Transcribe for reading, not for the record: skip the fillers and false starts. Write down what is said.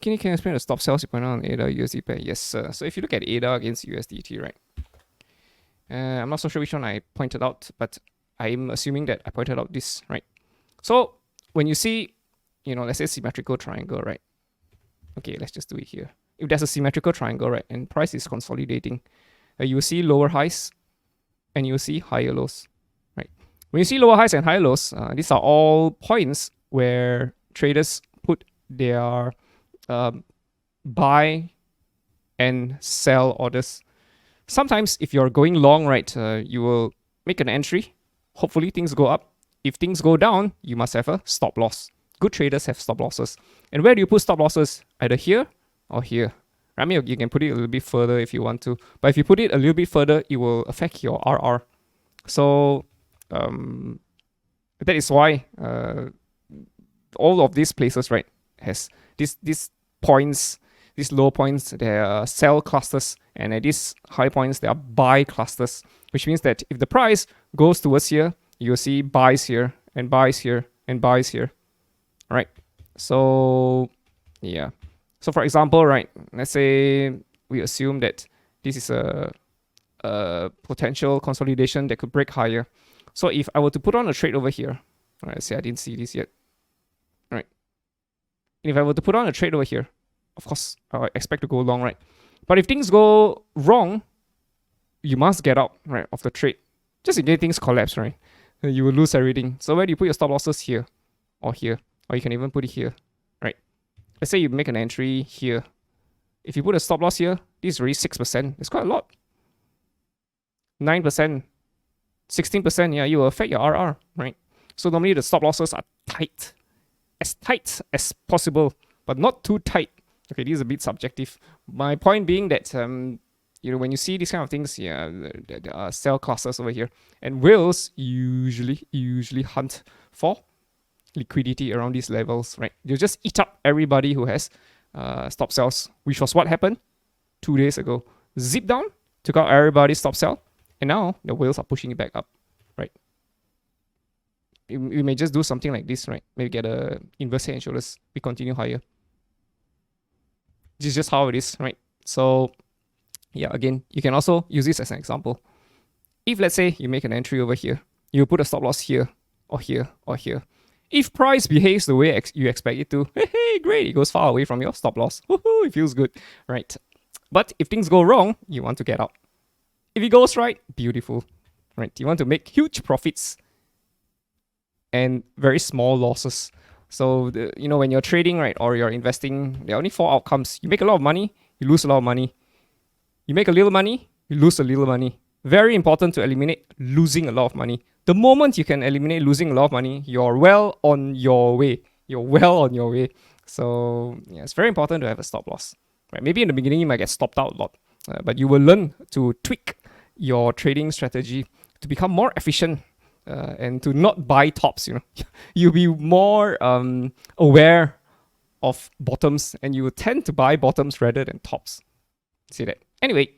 Kenny, can you explain the stop sells you point out on ADA USD pair? Yes, sir. So if you look at ADA against USDT, right? I'm not so sure which one I pointed out, but I'm assuming that I pointed out this, right? So when you see, let's say symmetrical triangle, right? Okay, let's just do it here. If there's a symmetrical triangle, right, and price is consolidating, you will see lower highs and you will see higher lows, right? When you see lower highs and higher lows, these are all points where traders put their buy and sell orders. Sometimes if you're going long, right, you will make an entry. Hopefully things go up. If things go down, you must have a stop loss. Good traders have stop losses. And where do you put stop losses? Either here or here. I mean, you can put it a little bit further if you want to. But if you put it a little bit further, it will affect your RR. So that is why all of these places, right, has these points, these low points, they are sell clusters. And at these high points, they are buy clusters. Which means that if the price goes towards here, you'll see buys here and buys here and buys here. Right? So, yeah. So for example, right, let's say we assume that this is a potential consolidation that could break higher. So if I were to put on a trade over here, right, say I didn't see this yet, right? And if I were to put on a trade over here, of course, I expect to go long, right? But if things go wrong, you must get out, right, of the trade. Just in case things collapse, right? You will lose everything. So where do you put your stop losses? Here or here? Or you can even put it here, right? Let's say you make an entry here. If you put a stop loss here, this is already 6%. It's quite a lot. 9%, 16%, yeah, you will affect your RR, right? So normally the stop losses are tight as possible, but not too tight. Okay, this is a bit subjective. My point being that, when you see these kind of things, yeah, there are sell clusters over here. And whales usually hunt for liquidity around these levels, right? You just eat up everybody who has stop sells, which was what happened 2 days ago. Zip down, took out everybody's stop sell, and now the whales are pushing it back up, right? We may just do something like this, right? Maybe get a inverse head and shoulders, we continue higher. This is just how it is, right? So yeah, again, you can also use this as an example. If let's say you make an entry over here, you put a stop loss here or here or here. If price behaves the way you expect it to, hey, great, it goes far away from your stop loss. Woohoo, it feels good, right? But if things go wrong, you want to get out. If it goes right, beautiful, right? You want to make huge profits and very small losses. So, when you're trading, right, or you're investing, there are only 4 outcomes. You make a lot of money, you lose a lot of money. You make a little money, you lose a little money. Very important to eliminate losing a lot of money. The moment you can eliminate losing a lot of money, you're well on your way. So, yeah, it's very important to have a stop loss. Right? Maybe in the beginning, you might get stopped out a lot, but you will learn to tweak your trading strategy to become more efficient. And to not buy tops, you'll be more aware of bottoms, and you will tend to buy bottoms rather than tops. See that? Anyway,